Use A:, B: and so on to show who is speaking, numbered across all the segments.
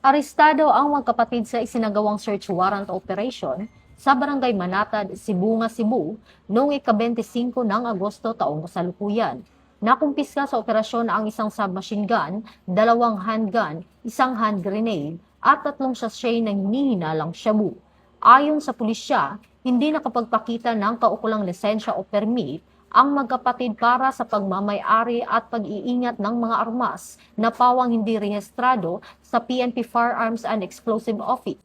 A: Arestado ang magkapatid sa isinagawang search warrant operation sa Barangay Manatad, Sibunga, Cebu noong ika-25 ng Agosto taong kasalukuyan. Nakumpiska sa operasyon ang isang submachine gun, 2 handgun, isang hand grenade at 3 sachet ng hinihinalang shabu. Ayon sa pulisya, hindi nakapagpakita ng kaukulang lisensya o permit ang magkapatid para sa pagmamay-ari at pag-iingat ng mga armas na pawang hindi rehistrado sa PNP Firearms and Explosive Office.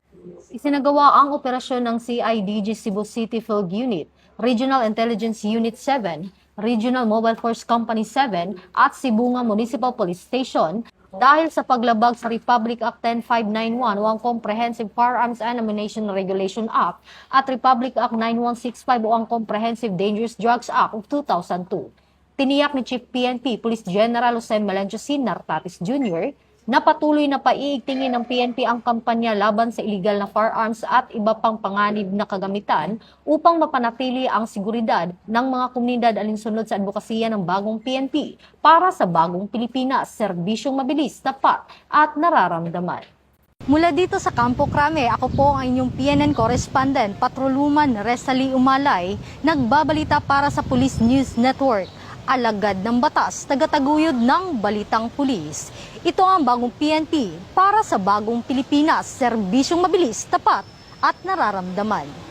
A: Isinagawa ang operasyon ng CIDG Cebu City Field Unit, Regional Intelligence Unit 7, Regional Mobile Force Company 7 at Sibunga Municipal Police Station dahil sa paglabag sa Republic Act 10591 o ang Comprehensive Firearms and Ammunition Regulation Act at Republic Act 9165 o ang Comprehensive Dangerous Drugs Act of 2002. Tiniyak ni Chief PNP Police General Jose Melencio C. Nartatis Jr. na patuloy na paiigtingin ng PNP ang kampanya laban sa illegal na firearms at iba pang panganib na kagamitan upang mapanatili ang seguridad ng mga komunidad alinsunod sa advokasya ng bagong PNP para sa bagong Pilipinas, serbisyong mabilis, tapat at nararamdaman.
B: Mula dito sa Campo Crame, ako po ang inyong PNN correspondent, Patroluman Resali Umalay, nagbabalita para sa Police News Network. Alagad ng batas, tagataguyod ng balitang pulis. Ito ang bagong PNP para sa bagong Pilipinas, serbisyong mabilis, tapat at nararamdaman.